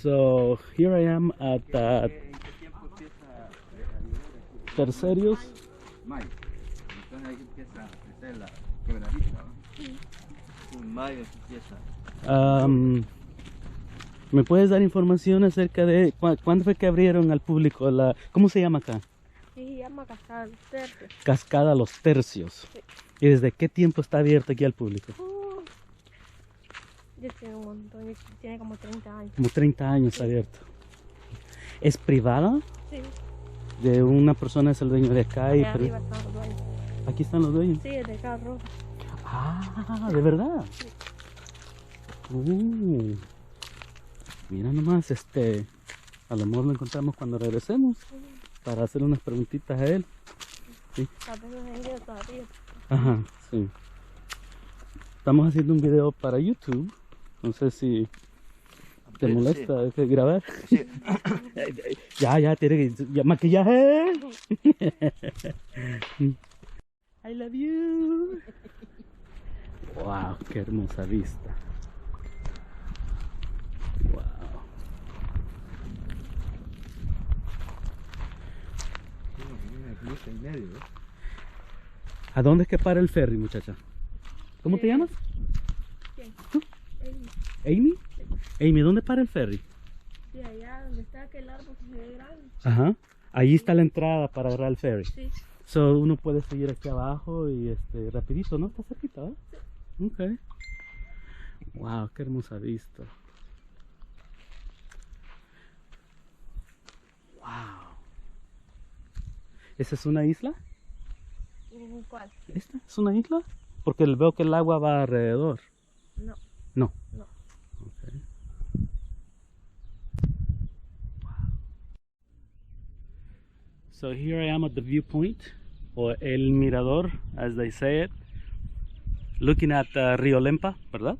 So here I am at Tercios. Mayo. Entonces ahí empieza a crecer la quebradita, ¿no? En mayo empieza. ¿Me puedes dar información acerca de cuándo fue que abrieron al público la... ¿Cómo se llama acá? Sí, se llama Cascada los Tercios. Cascada Los Tercios. Sí. ¿Y desde qué tiempo está abierto aquí al público? Ya tiene un montón, tiene como 30 años. Como 30 años abierto. ¿Es privada? Sí. De una persona, es el dueño de acá. Allá arriba están los dueños. Aquí están los dueños. Sí, es de carro. Ah, ¿de verdad? Sí. Mira nomás, a lo mejor lo encontramos cuando regresemos para hacer unas preguntitas a él. Sí. Tal vez no se han ido todavía. Ajá, sí. Estamos haciendo un video para YouTube. No sé si te molesta grabar. Sí. Ya, tiene que... Ya, maquillaje. I love you. Wow, qué hermosa vista. Wow. ¿A dónde es que para el ferry, muchacha? ¿Cómo te llamas? ¿Quién? ¿Tú? Amy. ¿Amy? Amy, ¿dónde para el ferry? Sí, allá donde está aquel árbol que se ve grande. Ajá. Ahí está la entrada para agarrar el ferry. Sí. So, uno puede seguir aquí abajo y rapidito, ¿no? Está cerquita, ¿eh? Sí. Ok. Wow, qué hermosa vista. Wow. ¿Esa es una isla? ¿Cuál? ¿Esta es una isla? Porque veo que el agua va alrededor. No. No. No. Okay. Wow. So here I am at the viewpoint, or El Mirador, as they say it, looking at Río Lempa, ¿verdad?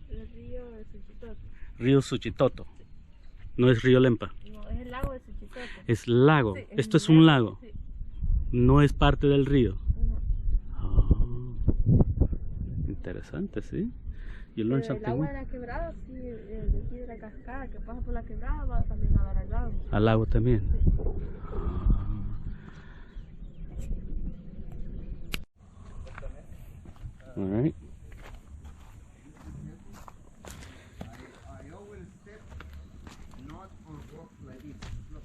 El río de Suchitoto. Río Suchitoto. No es Río Lempa. No, es el lago de Suchitoto. Es lago. Sí, Esto es un lago. Sí. No es parte del río. No. Oh, interesante, sí. You learn El something agua new. de la quebrada, sí, de aquí de la cascada que pasa por la quebrada va también a dar al lago. Al lago también. Sí. All right. I always step not on rocks like this. Look.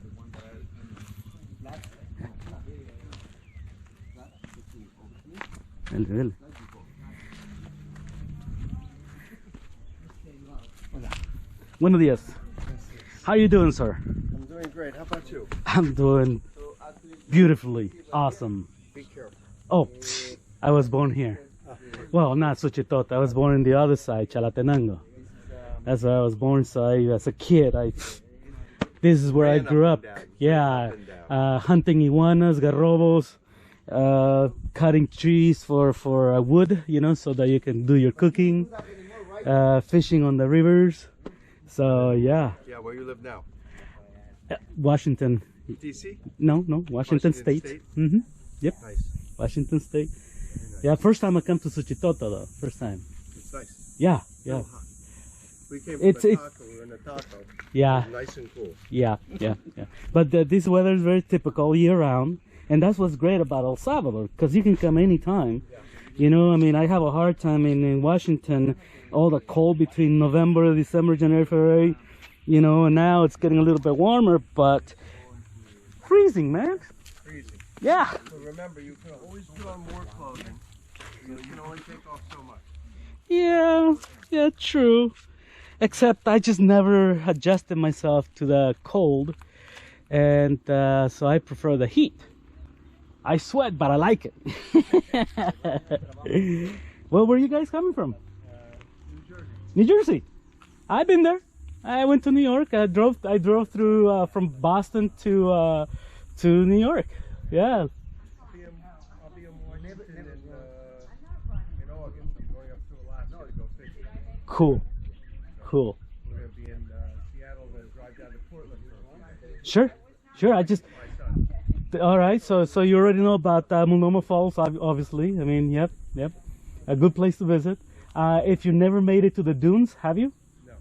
The one that I flat. Dale. Buenos días. How are you doing, sir? I'm doing great. How about you? I'm doing beautifully. Awesome. Be careful. Oh, I was born here. Well, not Suchitoto. I was born in the other side, Chalatenango. That's where I was born. So as a kid, this is where I grew up. Yeah, hunting iguanas, garrobos, cutting trees for wood, you know, so that you can do your cooking, fishing on the rivers. So yeah. Yeah, where you live now? Washington. DC? No, Washington State. Mm-hmm. Yep. Nice. Washington State. Nice. Yeah, first time I come to Suchitoto though. First time. It's nice. Yeah. Real hot. We came from It's- a it- taco. We were in a taco. Yeah. It was nice and cool. Yeah. But this weather is very typical year round, and that's what's great about El Salvador, because you can come anytime. You know, I mean, I have a hard time in Washington, all the cold between November, December, January, February, you know, and now it's getting a little bit warmer, but freezing, man. Freezing. Yeah. But remember, you can always put on more clothing. So you can only take off so much. Yeah, true. Except I just never adjusted myself to the cold, and so I prefer the heat. I sweat, but I like it. Well, where are you guys coming from? New Jersey. New Jersey. I've been there. I went to New York. I drove through from Boston to New York. Yeah. I'll be in Washington in August. I'm going up to Alaska to go fishing. Cool. We're going to be in Seattle and then drive down to Portland for a few days. Sure. I just. My son. All right. So you already know about Multnomah Falls, obviously. I mean, yep. A good place to visit. If you never made it to the dunes, have you? No.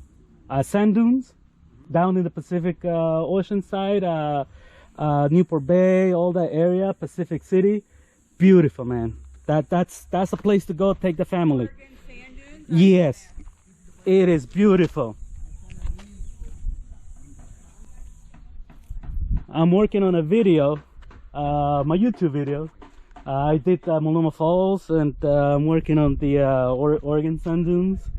sand dunes down in the Pacific Ocean side, Newport Bay, all that area, Pacific City. Beautiful, man. That's a place to go. Take the family. Yes, it is beautiful. I'm working on a video, my YouTube video. I did Multnomah Falls, and I'm working on the Oregon sand dunes.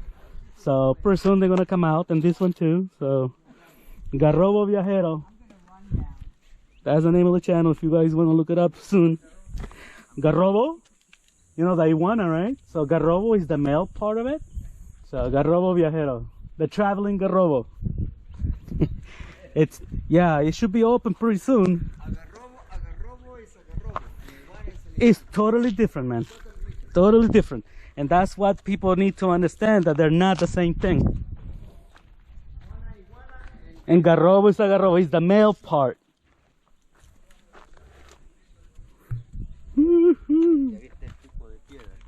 So pretty soon they're gonna come out, and this one too. So Garrobo Viajero. That's the name of the channel if you guys want to look it up soon. Garrobo, you know the iguana, right? So Garrobo is the male part of it. So Garrobo Viajero, the traveling Garrobo. It's, yeah, it should be open pretty soon. Agarrobo is agarrobo. It's totally different, man. Totally different. And that's what people need to understand, that they're not the same thing. And Garrobo is agarrobo, is the male part.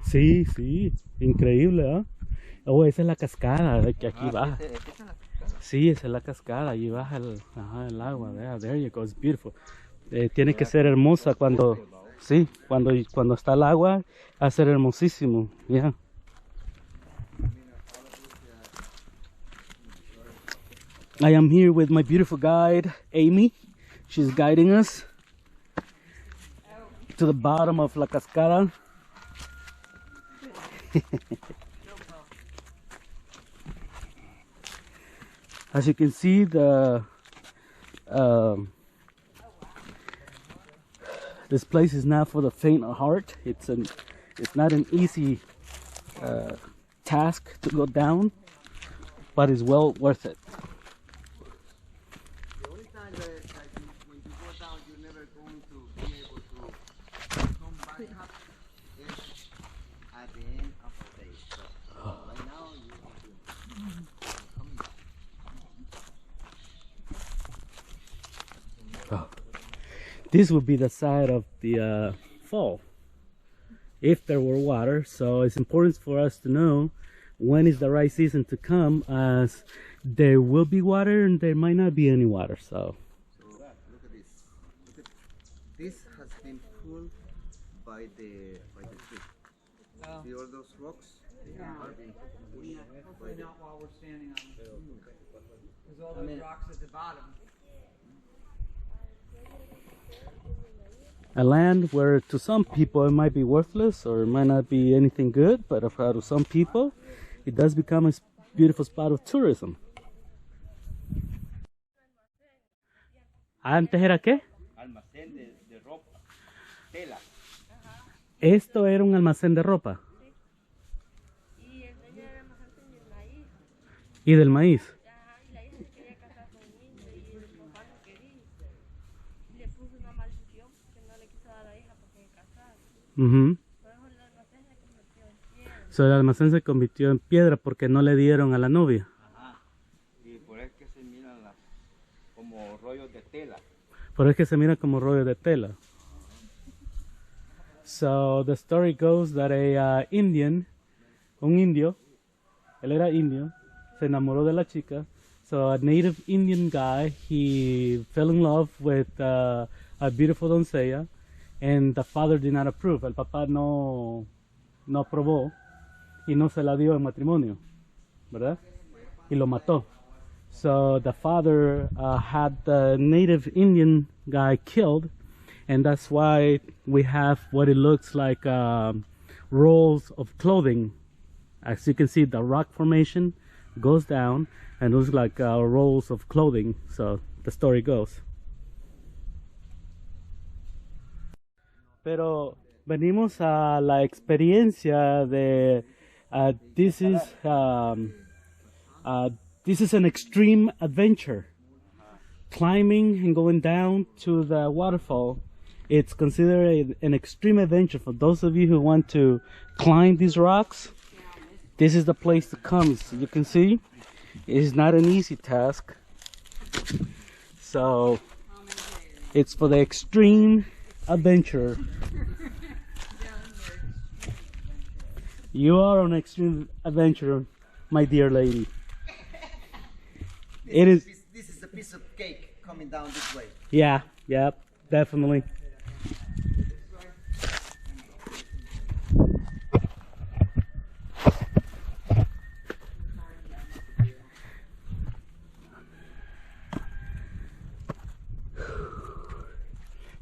Sí, sí, increíble, ¿eh? Oh, esa es la cascada que aquí baja. Sí, esa es la cascada, allí baja el agua. There you go, it's beautiful. Tiene que ser hermosa cuando, sí, cuando está el agua, va a ser hermosísimo, yeah. I am here with my beautiful guide, Amy. She's guiding us to the bottom of La Cascada. As you can see, this place is not for the faint of heart. It's not an easy task to go down, but it's well worth it. The only time that when you go down, you're never going to be able to come back up is at the end of the day. So right now, This would be the side of the fall if there were water. So it's important for us to know when is the right season to come, as there will be water and there might not be any water. So look at this. This has been pulled by the tree. See all those rocks? They have been pushed. Hopefully not while we're standing on them. There's all those rocks at the bottom. a land where to some people it might be worthless or it might not be anything good, but to some people it does become a beautiful spot of tourism. ¿Antes era qué? Almacén de ropa, tela. Esto era un almacén de ropa. Y el dueño del almacén tenía el maíz. Y del maíz. Ajá, y la hija se quería casar con el niño y el papá no quería. Y le puso una maldición que no le quiso dar a la hija para que se casara. Por eso el almacén se convirtió en piedra. So, el almacén se convirtió en piedra porque no le dieron a la novia. Ajá. Y por eso que se miran como rollos de tela. Por eso es que se mira como rollo de tela. So the story goes that a un indio, él era indio, se enamoró de la chica. So a native Indian guy, he fell in love with a beautiful doncella, and the father did not approve. El papá no aprobó y no se la dio en matrimonio, ¿verdad? Y lo mató. So the father had the native Indian guy killed, and that's why we have what it looks like rolls of clothing. As you can see, the rock formation goes down and looks like rolls of clothing. So the story goes. Pero venimos a la experiencia de this is an extreme adventure. Climbing and going down to the waterfall, it's considered an extreme adventure. For those of you who want to climb these rocks, this is the place to come. So you can see it's not an easy task. So it's for the extreme adventurer. You are an extreme adventurer, my dear lady. It is. This is a piece of cake coming down this way. Yeah, yeah, definitely.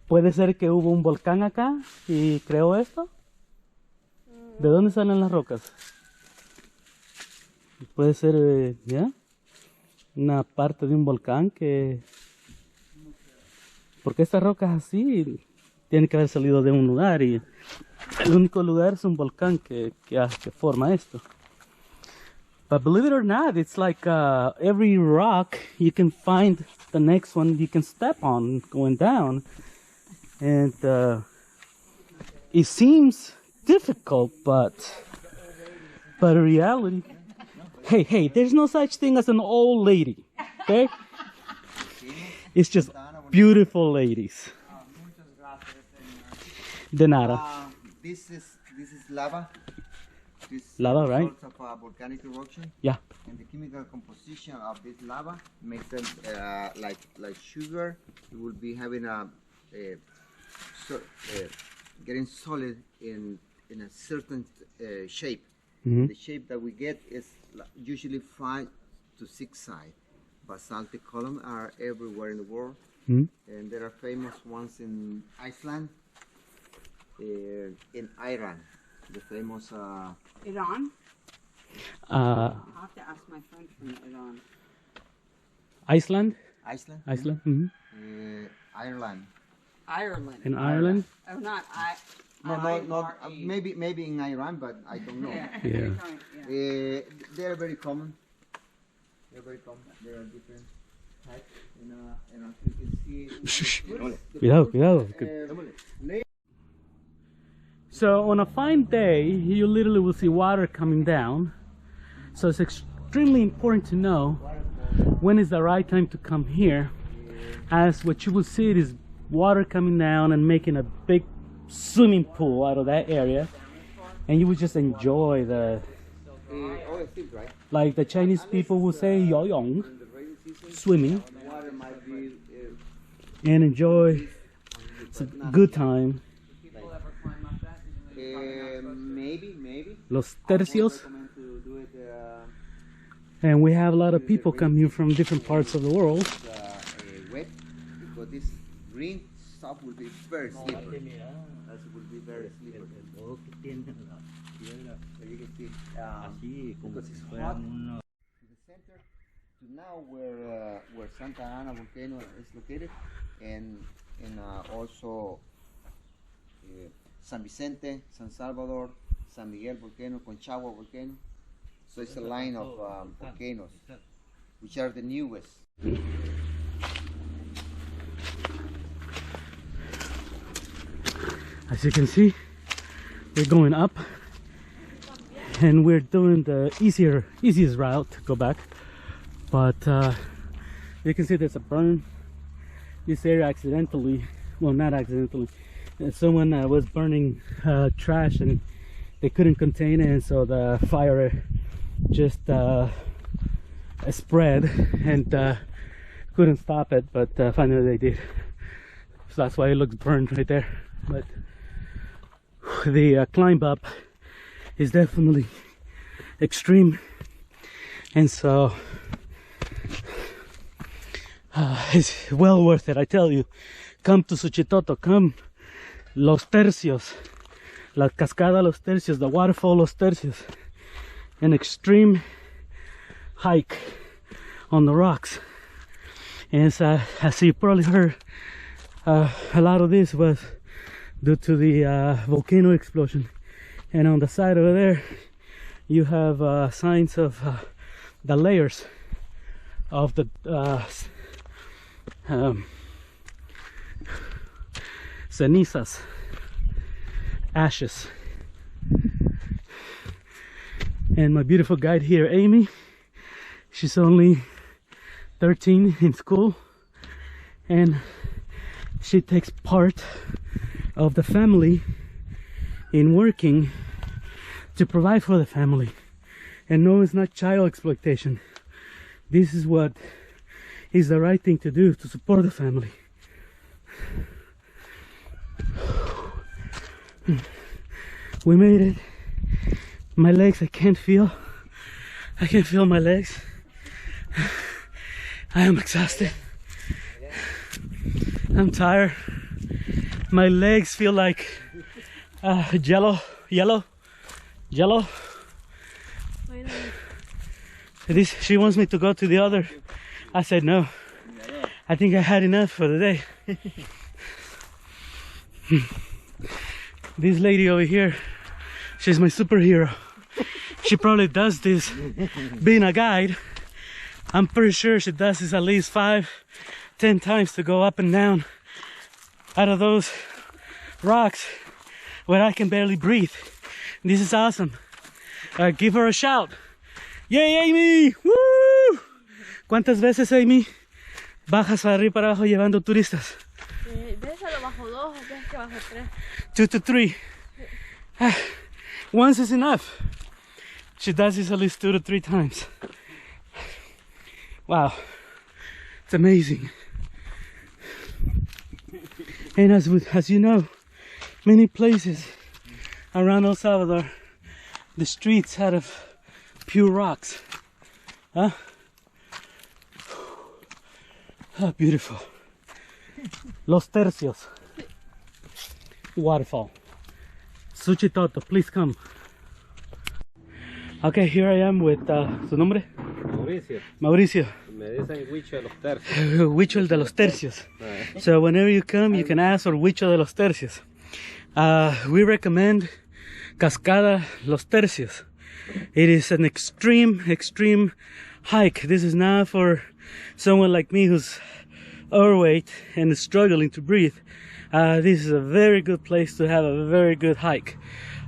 ¿Puede ser que hubo un volcán acá y creó esto? ¿De dónde salen las rocas? Puede ser, ¿ya? Una parte de un volcán que... Porque estas rocas así tienen que haber salido de un lugar y el único lugar es un volcán que forma esto. But believe it or not, it's like every rock you can find the next one you can step on going down. And it seems difficult, but in reality, hey, there's no such thing as an old lady, okay? It's just beautiful ladies. Muchas gracias, señor. De nada. This is lava. This Lava, right? Of volcanic eruption. Yeah. And the chemical composition of this lava makes them like sugar. You will be having getting solid in a certain shape. Mm-hmm. The shape that we get is usually 5 to 6 sides. Basaltic columns are everywhere in the world, Mm-hmm. and there are famous ones in Iceland, in Iran, the famous Iran? Uh, I'll have to ask my friend from Iran. Iceland? Iceland, Iceland? Mm-hmm. Ireland. Ireland. In Ireland? Oh, not I. Not I-R-E. maybe in Iran, but I don't know. Yeah. Yeah. Yeah. They're very common. They're very common. There are different types, and you can see. Cuidado. Uh, So on a fine day, you literally will see water coming down. So it's extremely important to know when is the right time to come here, as what you will see is water coming down and making a big swimming pool out of that area, and you would just enjoy the, right? like the Chinese people will say, yoyong, In the rainy season, swimming, water might be and enjoy. It's a good time. People ever climb up that? Even though you probably not maybe. Los I would Tercios. recommend to do it And we have a lot of people come here from different parts of the world. wet, because this green stuff will be very slippery. That will be very slippery. So you can see because it's hot. To the center, to now where Santa Ana volcano is located, and also San Vicente, San Salvador, San Miguel volcano, Conchagua volcano. So it's a line of volcanoes, which are the newest. As you can see, we're going up, and we're doing the easiest route to go back. But you can see there's a burn. This area accidentally, well, not accidentally, someone was burning trash and they couldn't contain it, and so the fire just spread and couldn't stop it, but finally they did. So that's why it looks burned right there. But the climb up is definitely extreme, and so it's well worth it, I tell you. Come to Suchitoto, come Los Tercios, la Cascada Los Tercios, the waterfall Los Tercios. An extreme hike on the rocks, and as you probably heard, a lot of this was due to the volcano explosion. And on the side over there you have signs of the layers of the cenizas, ashes. And my beautiful guide here, Amy, she's only 13 in school, and she takes part of the family in working to provide for the family. And no, it's not child exploitation. This is what is the right thing to do to support the family. We made it. My legs, I can't feel my legs. I am exhausted. I'm tired. My legs feel like yellow. She wants me to go to the other. I said no. I think I had enough for the day. This lady over here, she's my superhero. She probably does this being a guide. I'm pretty sure she does this at least 5-10 times to go up and down out of those rocks where I can barely breathe. This is awesome. Give her a shout. Yay, Amy! Woo! ¿Cuántas veces, Amy, bajas para arriba y para abajo llevando turistas? De esa lo bajo 2, veces que bajo 3. 2 to 3. Once is enough. She does this at least 2 to 3 times. Wow, it's amazing. And as you know, many places around El Salvador, the streets out of pure rocks. Huh? Oh, beautiful. Los Tercios waterfall. Suchitoto, please come. Okay, here I am with su nombre? Mauricio. Me dicen Huicho de los Tercios. Huicho de los Tercios. So whenever you come, you can ask for Huicho de los Tercios. We recommend Cascada Los Tercios. It is an extreme hike. This is not for someone like me who's overweight and is struggling to breathe. This is a very good place to have a very good hike.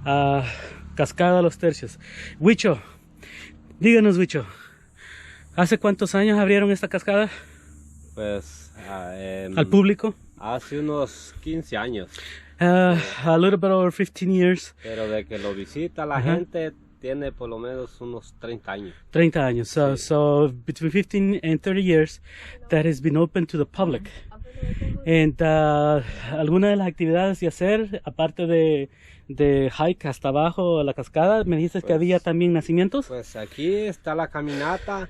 Cascada Los Tercios. Huicho, díganos, Huicho, ¿hace cuántos años abrieron esta cascada? Pues al público. Hace unos 15 años. A little bit over 15 years. Pero de que lo visita la gente tiene por lo menos unos 30 años. 30 años. So between 15 and 30 years that has been open to the public. And alguna de las actividades de hacer, aparte de hike hasta abajo a la cascada, me dijiste que había también nacimientos. Pues aquí está la caminata.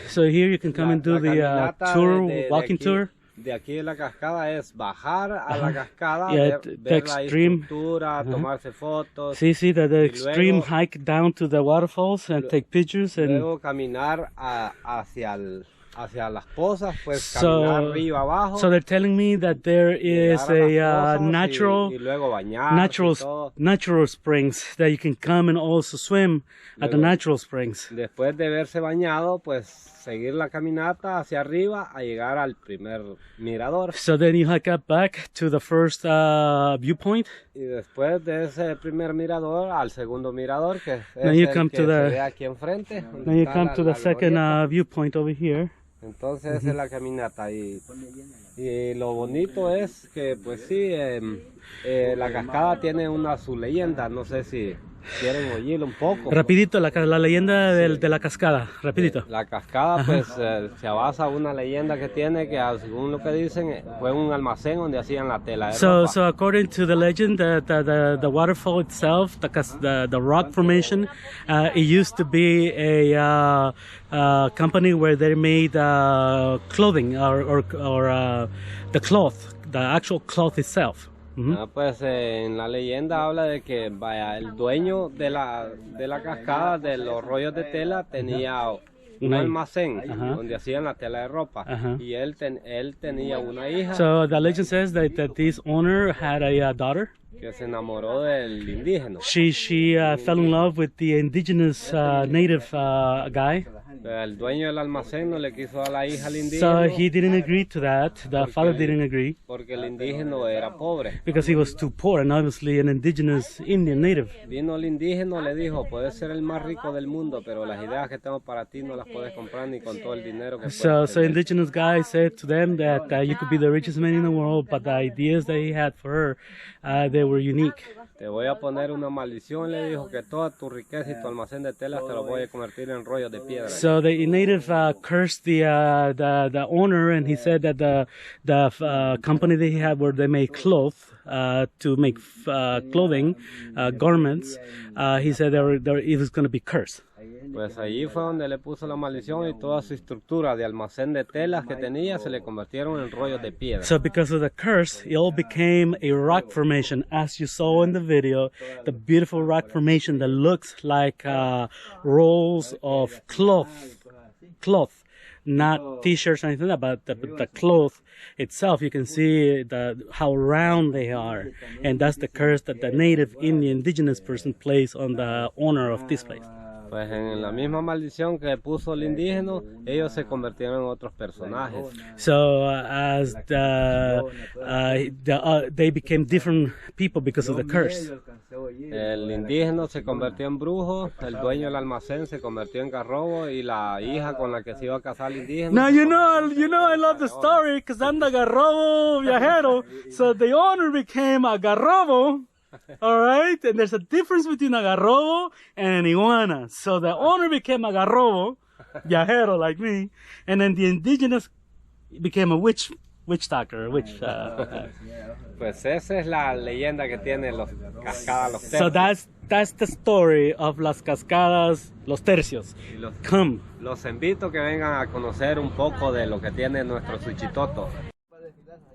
So here you can come and do the tour, walking tour. De aquí de la cascada es bajar a la cascada, Yeah, ver la estructura, tomarse fotos. Sí, the extreme hike down to the waterfalls and take pictures. And luego caminar hacia las pozas, pues caminar arriba abajo. So they're telling me that there is a natural springs that you can come and also swim at the natural springs. Después de verse bañado, pues seguir la caminata hacia arriba a llegar al primer mirador. So then you hike up back to the first viewpoint. Y después de ese primer mirador al segundo mirador, que es Then you el come que to se ve aquí enfrente. Then you come to the second viewpoint over here. Entonces esa es la caminata y lo bonito es que pues sí, la cascada tiene su leyenda, no sé si quieren oírlo un poco. Rapidito, la leyenda de la cascada, rapidito. La cascada pues se basa en una leyenda que tiene que según lo que dicen fue un almacén donde hacían la tela de ropa. So according to the legend, the waterfall itself, the rock formation, it used to be a company where they made clothing or the cloth, the actual cloth itself. Pues en la leyenda habla de que el dueño de la cascada, de los rollos de tela, tenía un almacén donde hacían la tela de ropa y él tenía una hija. So the legend says that this owner had a daughter. Que se enamoró del indígena. She fell in love with the indigenous native guy. El dueño del almacén no le quiso dar la hija al indígena. So he didn't agree to that. The father didn't agree. Porque el indígena era pobre. Because he was too poor and obviously an indigenous Indian native. Vino el indígena, le dijo, puedes ser el más rico del mundo, pero las ideas que tengo para ti no las puedes comprar ni con todo el dinero que puedes So indigenous guy said to them that you could be the richest man in the world, but the ideas that he had for her, they were unique. Te voy a poner una maldición, le dijo, que toda tu riqueza y tu almacén de telas te lo voy a convertir en rollos de piedra. So the native cursed the owner, and he said that the company they had where they made clothes to make clothing, garments, he said it was going to be cursed. Pues allí fue donde le puso la maldición y toda su estructura de almacén de telas que tenía se le convirtieron en rollos de piedra. So because of the curse, it all became a rock formation, as you saw in the video, the beautiful rock formation that looks like rolls of cloth, not t-shirts or anything like that, but the cloth itself. You can see how round they are, and that's the curse that the native indigenous person placed on the owner of this place. Pues en la misma maldición que puso el indígena, ellos se convirtieron en otros personajes. So as they became different people because of the curse. El indígena se convirtió en brujo, el dueño del almacén se convirtió en garrobo y la hija con la que se iba a casar el indígena. Now you know I love the story because I'm the garrobo viajero. So the owner became a garrobo. All right, and there's a difference between a garrobo and an iguana. So the owner became a garrobo, viajero like me, and then the indigenous became a witch doctor, Pues esa es la leyenda que tienen los cascadas, los tercios. So that's the story of las cascadas, los tercios. Come. Los invito a que vengan a conocer un poco de lo que tiene nuestro Suchitoto.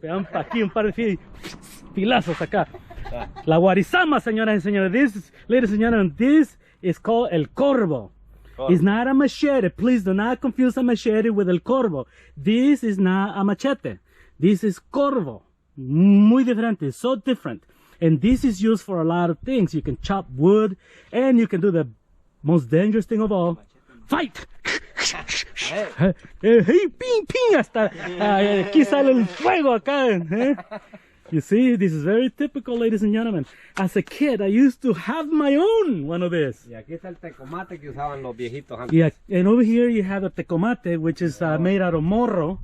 Vean aquí un par de filazos acá. La guarizama, señoras y señores. Ladies and gentlemen, this is called el corvo. It's not a machete. Please do not confuse a machete with el corvo. This is not a machete. This is corvo. Muy diferente. So different. And this is used for a lot of things. You can chop wood, and you can do the most dangerous thing of all. Fight! Hey, ping, ping, hasta aquí sale el fuego acá. You see, this is very typical, ladies and gentlemen. As a kid, I used to have my own one of this. Y aquí está el tecomate que usaban los viejitos antes. Yeah, and over here you have a tecomate, which is made out of morro,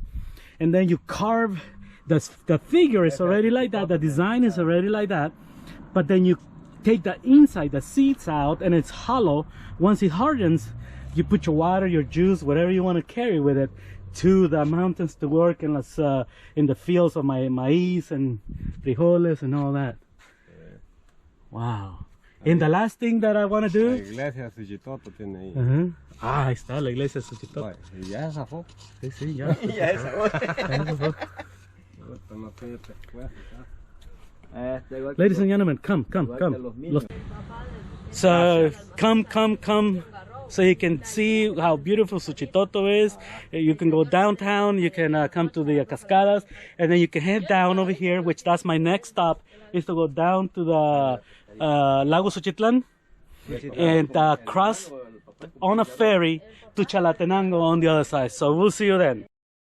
and then you carve. The figure is already like that. The design is already like that, but then you take the inside, the seeds out, and it's hollow. Once it hardens, you put your water, your juice, whatever you want to carry with it, to the mountains to work in the fields of my maize and frijoles and all that. Wow. And the last thing that I want to do. La iglesia de Suchitoto tiene ahí. Ahí está la iglesia de Suchitoto. Y ya zafó. Sí, ya. Ya zafó. Ladies and gentlemen, come. So come. So you can see how beautiful Suchitoto is. You can go downtown, you can come to the Cascadas, and then you can head down over here, which that's my next stop, is to go down to the Lago Suchitlan and cross on a ferry to Chalatenango on the other side. So we'll see you then.